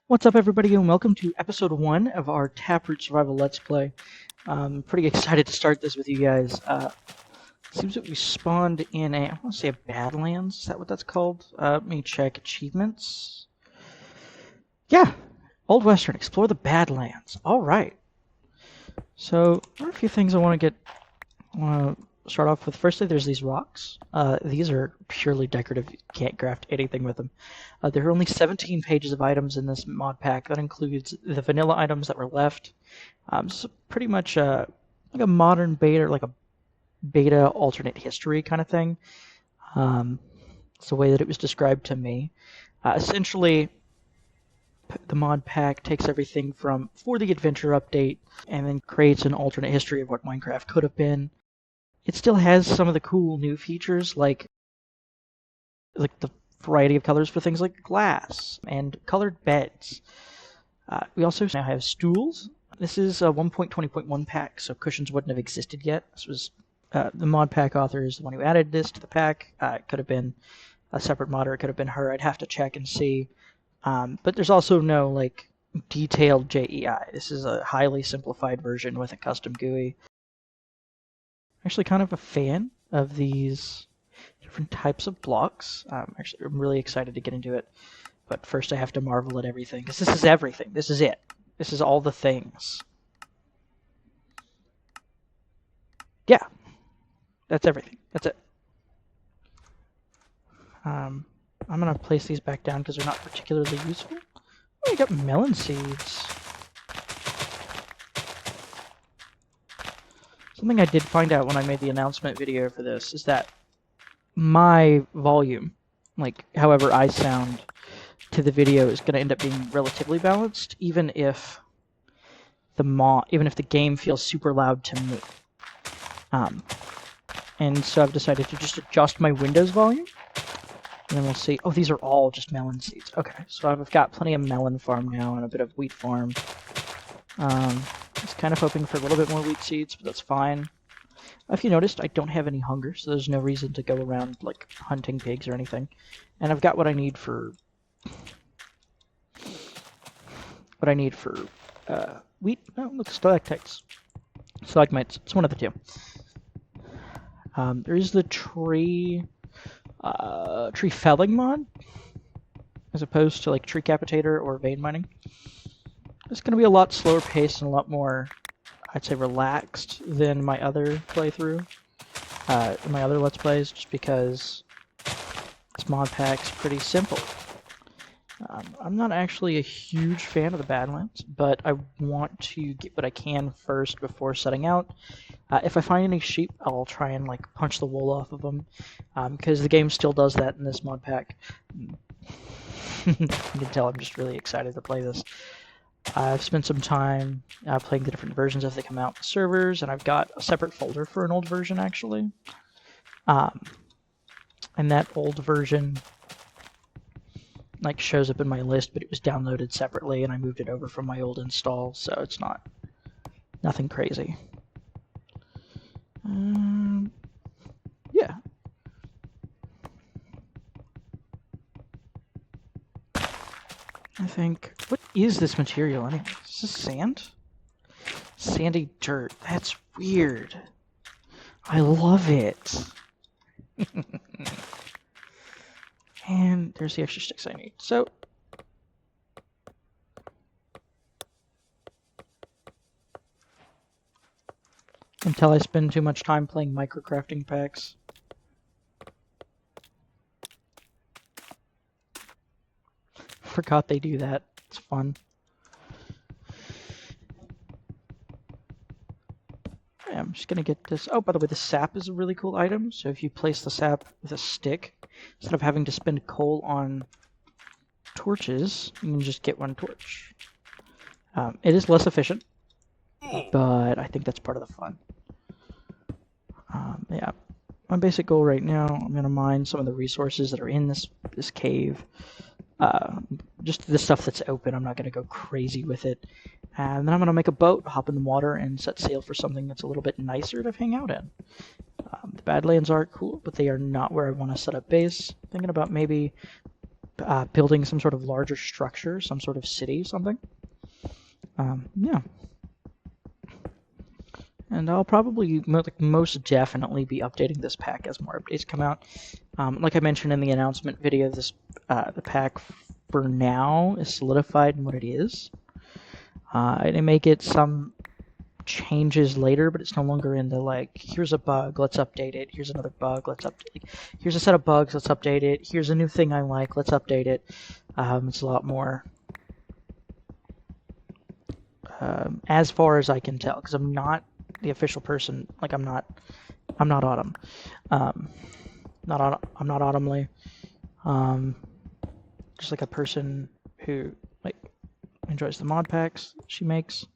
What's up, everybody, and welcome to episode 1 of our Taproot Survival Let's Play. Pretty excited to start this with you guys. Seems that we spawned in I want to say a Badlands. Is that what that's called? Let me check achievements. Yeah, Old Western, explore the Badlands. All right. So, there are a few things I want to start off with. Firstly, there's these rocks. These are purely decorative. You can't craft anything with them. There are only 17 pages of items in this mod pack. That includes the vanilla items that were left. So pretty much like a modern beta, like a beta alternate history kind of thing. It's the way that it was described to me. Essentially, the mod pack takes everything from for the adventure update and then creates an alternate history of what Minecraft could have been. It still has some of the cool new features like the variety of colors for things like glass and colored beds. We also now have stools. This is a 1.20.1 pack, so cushions wouldn't have existed yet. This was the mod pack author is the one who added this to the pack. It could have been a separate modder. It could have been her. I'd have to check and see. But there's also no like detailed JEI. This is a highly simplified version with a custom GUI. Actually kind of a fan of these different types of blocks. I'm really excited to get into it. But first I have to marvel at everything, because this is everything. This is it. This is all the things. Yeah. That's everything. That's it. I'm going to place these back down because they're not particularly useful. Oh, I got melon seeds. Something I did find out when I made the announcement video for this is that my volume, like however I sound to the video, is going to end up being relatively balanced, even if the game feels super loud to me. And so I've decided to just adjust my Windows volume, and then we'll see. Oh, these are all just melon seeds. Okay, so I've got plenty of melon farm now and a bit of wheat farm. I was kind of hoping for a little bit more wheat seeds, but that's fine. If you noticed, I don't have any hunger, so there's no reason to go around like hunting pigs or anything. And I've got what I need for wheat. No, look, stalactites, stalagmites. It's one of the two. There is the tree felling mod, as opposed to like tree capitator or vein mining. It's going to be a lot slower paced and a lot more, I'd say, relaxed than my other playthrough, my other Let's Plays, just because this mod pack's pretty simple. I'm not actually a huge fan of the Badlands, but I want to get what I can first before setting out. If I find any sheep, I'll try and like punch the wool off of them, because the game still does that in this mod pack. You can tell I'm just really excited to play this. I've spent some time playing the different versions as they come out in the servers, and I've got a separate folder for an old version, actually. And that old version like shows up in my list, but it was downloaded separately, and I moved it over from my old install, so it's nothing crazy. Yeah. I think, what is this material anyway? Is this sand? Sandy dirt. That's weird. I love it. And there's the extra sticks I need. So, until I spend too much time playing microcrafting packs. Forgot they do that. It's fun. Yeah, I'm just gonna get this. Oh, by the way, the sap is a really cool item. So if you place the sap with a stick, instead of having to spend coal on torches, you can just get one torch. It is less efficient, but I think that's part of the fun. Yeah, my basic goal right now, I'm gonna mine some of the resources that are in this cave. Just the stuff that's open. I'm not going to go crazy with it. And then I'm going to make a boat, hop in the water, and set sail for something that's a little bit nicer to hang out in. The Badlands are cool, but they are not where I want to set up base. Thinking about maybe building some sort of larger structure, some sort of city, something. Yeah. And I'll probably most definitely be updating this pack as more updates come out. Like I mentioned in the announcement video, this the pack for now is solidified in what it is. It may get some changes later, but it's no longer in the like, here's a bug, let's update it. Here's another bug, let's update it. Here's a set of bugs, let's update it. Here's a new thing I like, let's update it. It's a lot more, as far as I can tell, because I'm not the official person. Like I'm not Autumn. I'm not Autumnly. Just like a person who like enjoys the mod packs she makes.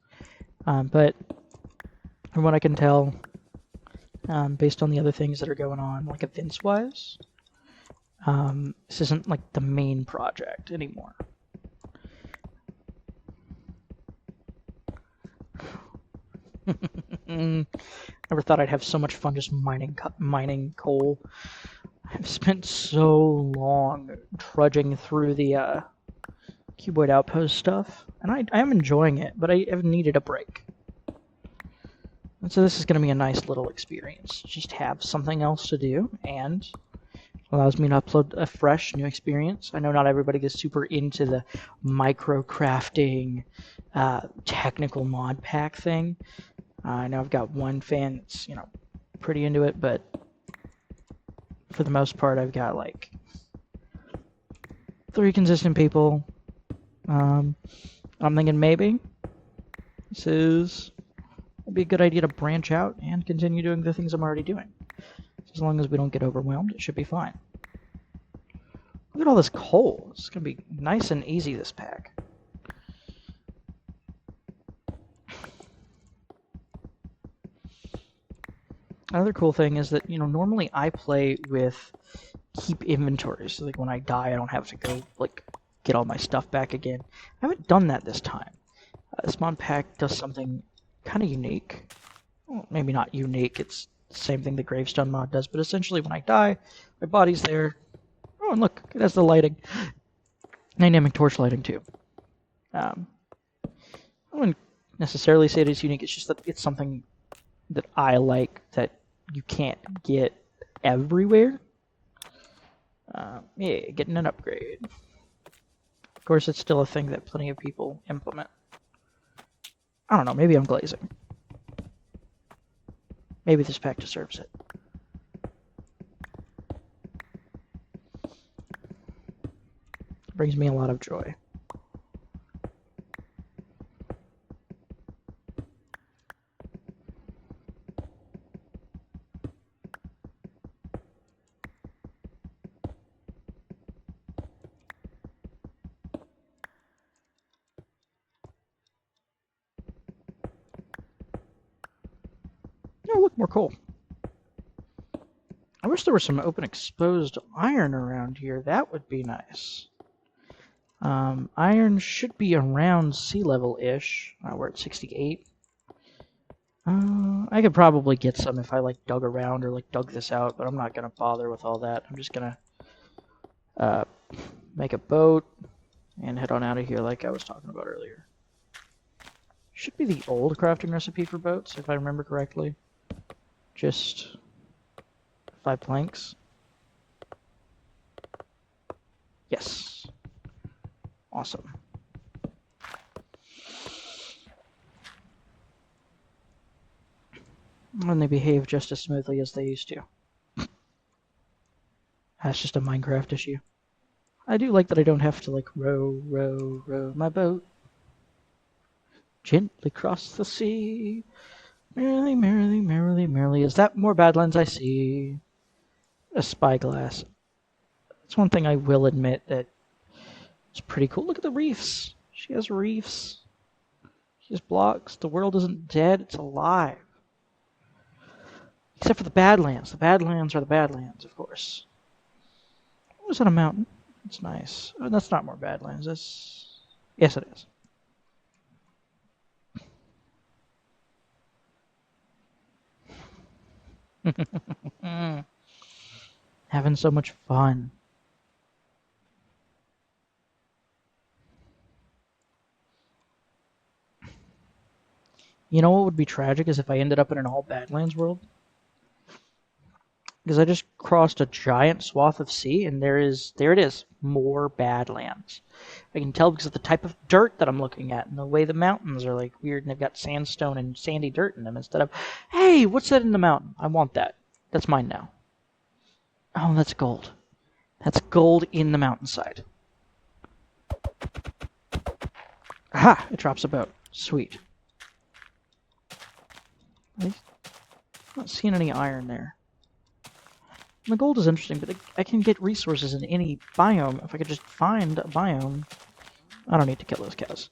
But from what I can tell, based on the other things that are going on, like events-wise, this isn't like the main project anymore. Never thought I'd have so much fun just mining coal. I've spent so long trudging through the cuboid outpost stuff, and I am enjoying it, but I have needed a break. And so this is going to be a nice little experience. Just have something else to do, and allows me to upload a fresh new experience. I know not everybody gets super into the micro crafting, technical mod pack thing. I know I've got one fan that's, pretty into it, but for the most part, I've got like 3 consistent people. I'm thinking maybe this would be a good idea to branch out and continue doing the things I'm already doing. As long as we don't get overwhelmed, it should be fine. Look at all this coal. It's going to be nice and easy, this pack. Another cool thing is that, normally I play with keep inventories. So, like, when I die, I don't have to go, like, get all my stuff back again. I haven't done that this time. This mod pack does something kind of unique. Well, maybe not unique. It's the same thing the Gravestone mod does, but essentially when I die, my body's there. Oh, and look, it has the lighting. Dynamic torch lighting, too. I wouldn't necessarily say it is unique. It's just that it's something that I like that you can't get everywhere. Yeah, getting an upgrade. Of course, it's still a thing that plenty of people implement. I don't know, maybe I'm glazing. Maybe this pack deserves it. It brings me a lot of joy. Oh, look, more coal. I wish there was some open exposed iron around here. That would be nice. Iron should be around sea level-ish. We're at 68. I could probably get some if I like dug around or like dug this out, but I'm not gonna bother with all that. I'm just gonna make a boat and head on out of here like I was talking about earlier. Should be the old crafting recipe for boats, if I remember correctly. Just 5 planks. Yes. Awesome. And they behave just as smoothly as they used to. That's just a Minecraft issue. I do like that I don't have to like row my boat gently cross the sea. Merrily, merrily, merrily, merrily. Is that more Badlands I see? A spyglass. That's one thing I will admit that it's pretty cool. Look at the reefs. She has reefs. She has blocks. The world isn't dead, it's alive. Except for the Badlands. The Badlands are the Badlands, of course. Oh, is that a mountain? It's nice. Oh, that's not more Badlands. That's... Yes, it is. Having so much fun. You know what would be tragic is if I ended up in an all Badlands world. Because I just crossed a giant swath of sea, and there it is, more Badlands. I can tell because of the type of dirt that I'm looking at, and the way the mountains are like weird, and they've got sandstone and sandy dirt in them instead of, hey, what's that in the mountain? I want that. That's mine now. Oh, that's gold. That's gold in the mountainside. Aha! It drops a boat. Sweet. I'm not seeing any iron there. The gold is interesting, but I can get resources in any biome. If I could just find a biome... I don't need to kill those cows.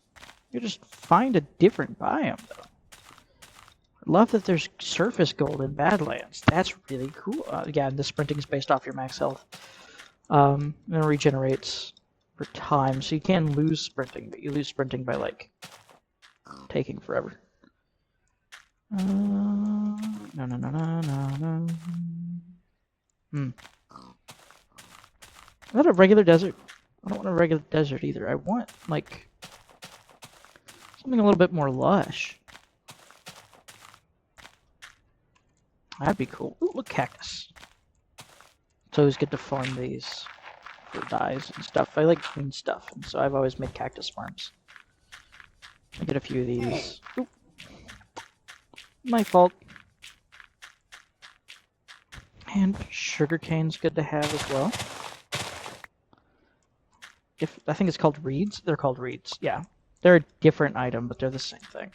You just find a different biome, though. I love that there's surface gold in Badlands. That's really cool. Yeah, the sprinting is based off your max health. And it regenerates for time, so you can lose sprinting, but you lose sprinting by, like, taking forever. No. Is that a regular desert? I don't want a regular desert either. I want, like, something a little bit more lush. That'd be cool. Ooh, look, cactus. It's always good to farm these for dyes and stuff. I like green stuff, and so I've always made cactus farms. I get a few of these. Ooh. My fault. And sugarcane's good to have as well. I think it's called reeds. They're called reeds. Yeah, they're a different item, but they're the same thing.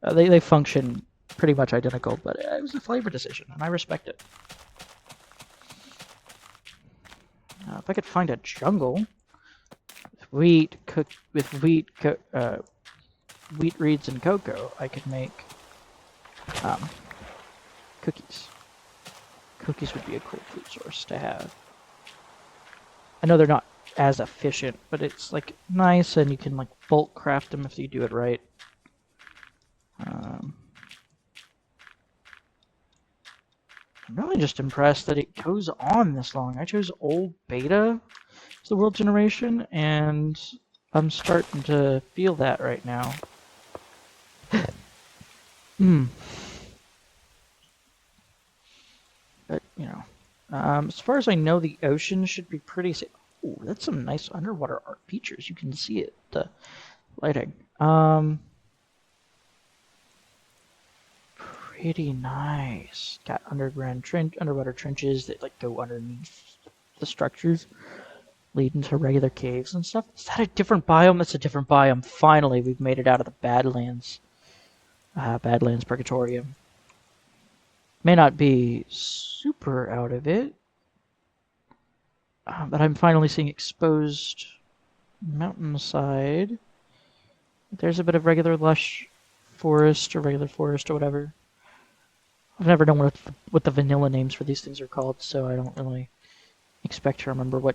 They function pretty much identical, but it was a flavor decision, and I respect it. If I could find a jungle with wheat reeds and cocoa, I could make cookies. Cookies would be a cool food source to have. I know they're not as efficient, but it's like nice, and you can like bulk craft them if you do it right. I'm really just impressed that it goes on this long. I chose old beta as the world generation, and I'm starting to feel that right now. But, you know, as far as I know, the ocean should be pretty safe. Ooh, that's some nice underwater art features. You can see it, the lighting. Pretty nice. Got underwater trenches that like go underneath the structures, leading to regular caves and stuff. Is that a different biome? That's a different biome. Finally, we've made it out of the Badlands. Badlands Purgatorium. May not be super out of it, but I'm finally seeing exposed mountainside. There's a bit of regular lush forest or regular forest or whatever. I've never known what the vanilla names for these things are called, so I don't really expect to remember what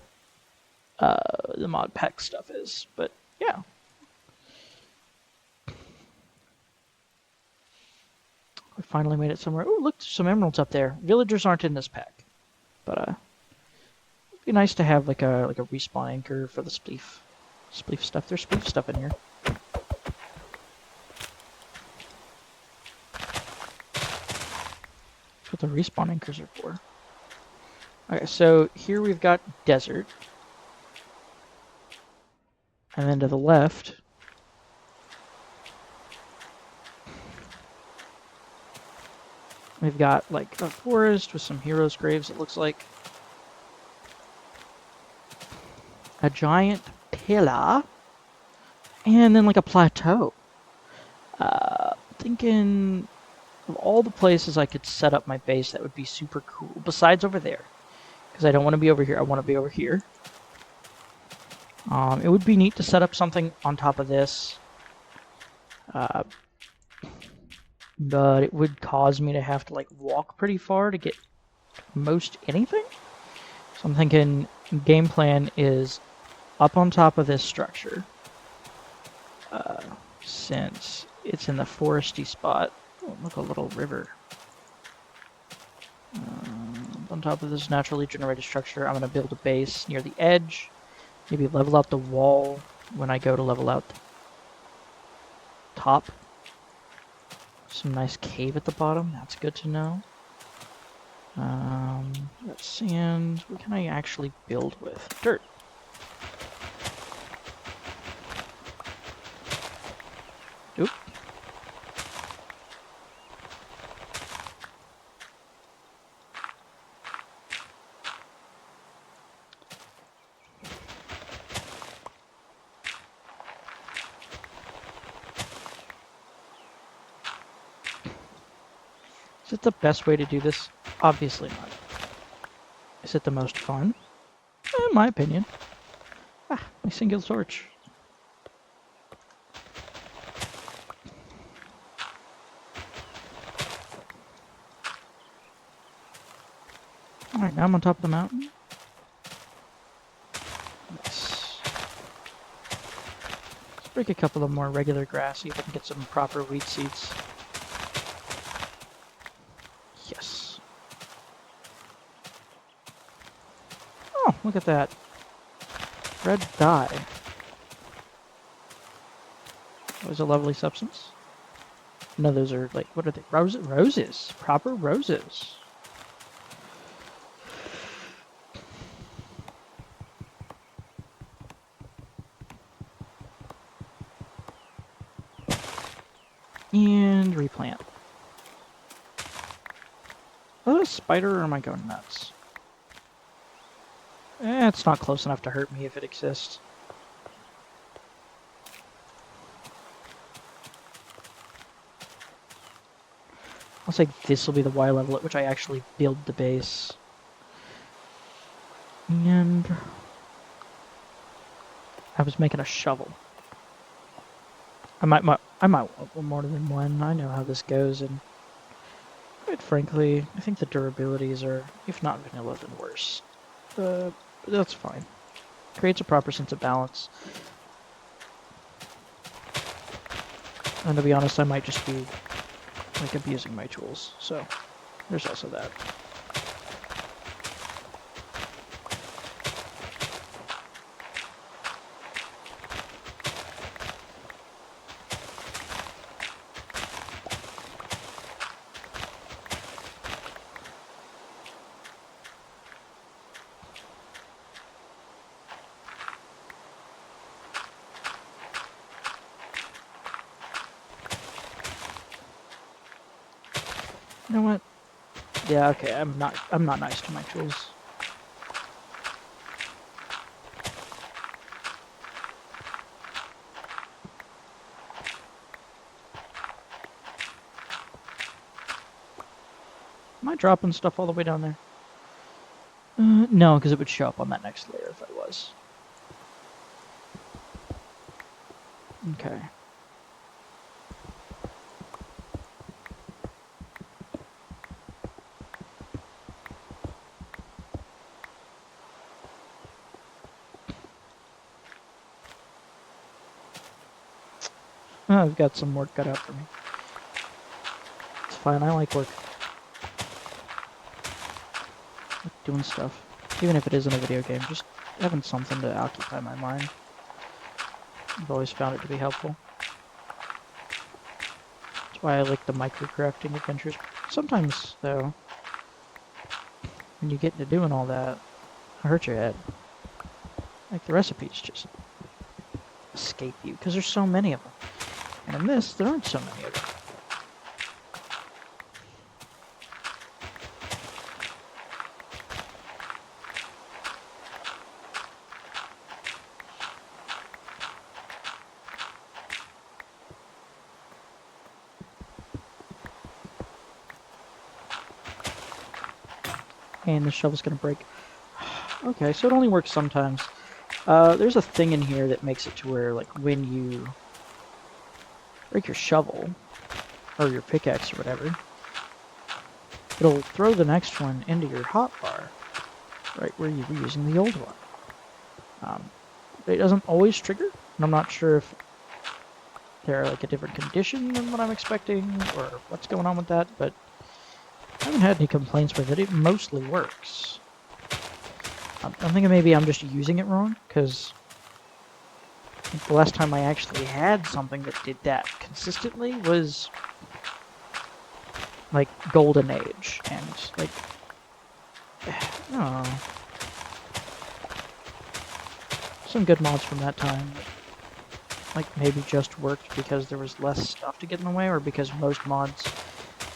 the mod pack stuff is. But yeah. We finally made it somewhere. Oh, look, there's some emeralds up there. Villagers aren't in this pack, but it'd be nice to have like a respawn anchor for the spleef stuff. There's spleef stuff in here. That's what the respawn anchors are for. Okay, so here we've got desert, and then to the left. We've got like a forest with some heroes' graves, it looks like. A giant pillar. And then like a plateau. Thinking of all the places I could set up my base that would be super cool. Besides over there. Because I don't want to be over here. I want to be over here. It would be neat to set up something on top of this. But it would cause me to have to like walk pretty far to get most anything. So I'm thinking game plan is up on top of this structure. Since it's in the foresty spot. Oh, look, a little river. On top of this naturally generated structure, I'm going to build a base near the edge. Maybe level out the wall when I go to level out the top. Some nice cave at the bottom. That's good to know. That sand. What can I actually build with? Dirt. Oop. Is it the best way to do this? Obviously not. Is it the most fun? In my opinion. Ah, my single torch. Alright, now I'm on top of the mountain. Nice. Let's break a couple of more regular grass, see if I can get some proper wheat seeds. Yes. Oh, look at that. Red dye. That was a lovely substance. No, those are like, what are they? Roses? Roses. Proper roses. And replant. Is that a spider or am I going nuts? It's not close enough to hurt me if it exists. I'll say this will be the Y level at which I actually build the base. And I was making a shovel. I might want more than one. I know how this goes, and quite frankly, I think the durabilities are, if not vanilla, then worse. But that's fine. Creates a proper sense of balance. And to be honest, I might just be like abusing my tools. So there's also that. You know what? Yeah, okay, I'm not nice to my tools. Am I dropping stuff all the way down there? No, because it would show up on that next layer if I was. Okay. Oh, I've got some work cut out for me. It's fine, I like work. I like doing stuff. Even if it isn't a video game, just having something to occupy my mind. I've always found it to be helpful. That's why I like the microcrafting adventures. Sometimes, though, when you get into doing all that, it hurts your head. Like, the recipes just escape you, because there's so many of them. And in this, there aren't so many of them. And the shovel's gonna break. Okay, so it only works sometimes. There's a thing in here that makes it to where, like, when you break your shovel, or your pickaxe or whatever, it'll throw the next one into your hotbar, right where you were using the old one. It doesn't always trigger, and I'm not sure if they're like a different condition than what I'm expecting, or what's going on with that, but I haven't had any complaints with it. It mostly works. I'm thinking maybe I'm just using it wrong, because the last time I actually had something that did that consistently was like golden age, and like, oh, some good mods from that time. Like maybe just worked because there was less stuff to get in the way, or because most mods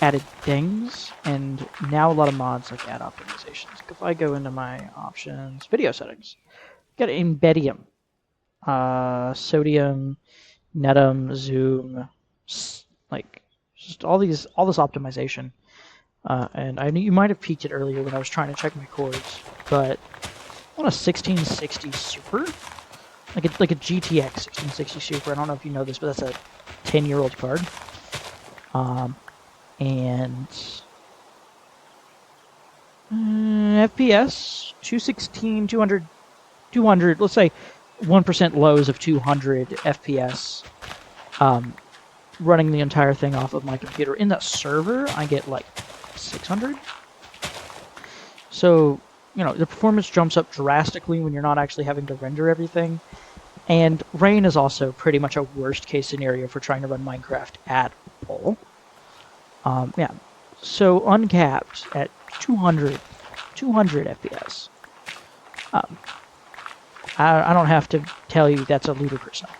added things, and now a lot of mods like add optimizations. Like if I go into my options, video settings, get embedium, sodium, netum, zoom, like just all this optimization. And I knew you might have peeked it earlier when I was trying to check my chords, but on a 1660 Super, like a GTX 1660 Super. I don't know if you know this, but that's a 10-year-old card. And FPS 216, 200, 200. Let's say 1% lows of 200 FPS. Running the entire thing off of my computer. In that server, I get like 600. So, you know, the performance jumps up drastically when you're not actually having to render everything. And rain is also pretty much a worst case scenario for trying to run Minecraft at all. Yeah, so uncapped at 200 FPS. I don't have to tell you that's a ludicrous number.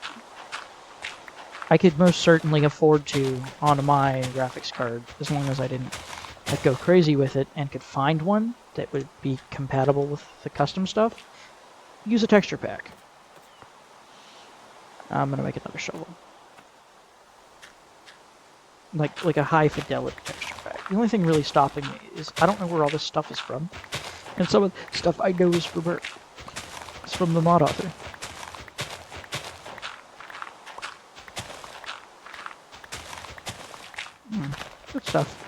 I could most certainly afford to on my graphics card, as long as I didn't go crazy with it and could find one that would be compatible with the custom stuff. Use a texture pack. I'm gonna make another shovel. Like a high fidelity texture pack. The only thing really stopping me is I don't know where all this stuff is from, and some of the stuff I know is from the mod author. Good stuff.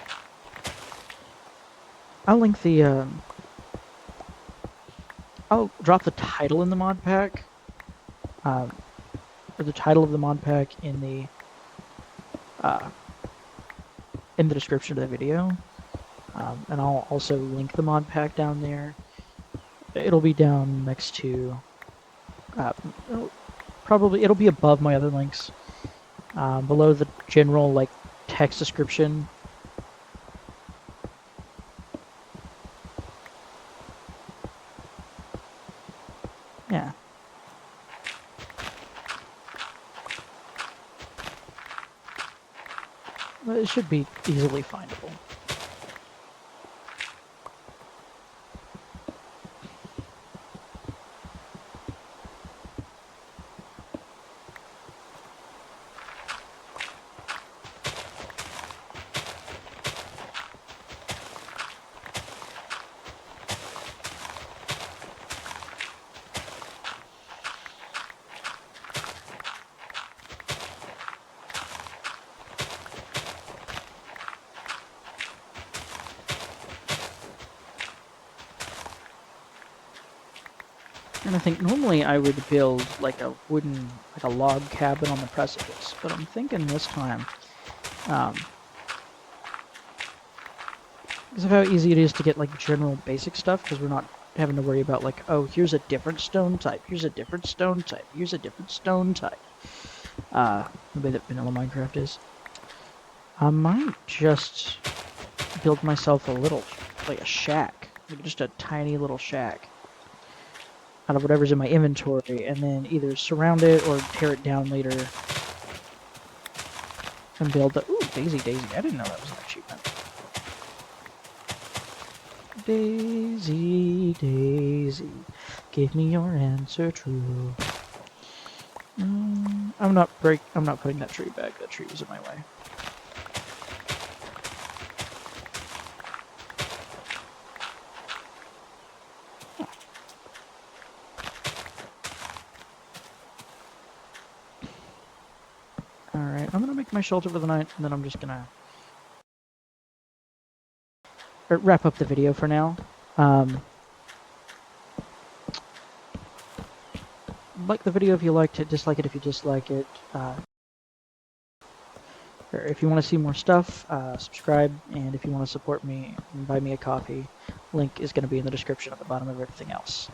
I'll link the, I'll drop the title in the mod pack, or the title of the mod pack in the description of the video, and I'll also link the mod pack down there. It'll be down next to, it'll be above my other links, below the general like text description. Yeah. It should be easily findable. And I think normally I would build like a wooden, like a log cabin on the precipice, but I'm thinking this time, because of how easy it is to get like general basic stuff, because we're not having to worry about like, oh, here's a different stone type, here's a different stone type, here's a different stone type. The way that vanilla Minecraft is. I might just build myself a little, like a shack, like just a tiny little shack out of whatever's in my inventory, and then either surround it or tear it down later and build the... Ooh, Daisy. I didn't know that was an achievement. Daisy, give me your answer true. I'm not putting that tree back. That tree was in my way. Alright, I'm gonna make my shelter for the night, and then I'm just gonna wrap up the video for now. Like the video if you liked it, dislike it if you dislike it. Or if you want to see more stuff, subscribe, and if you want to support me and buy me a coffee, link is going to be in the description at the bottom of everything else.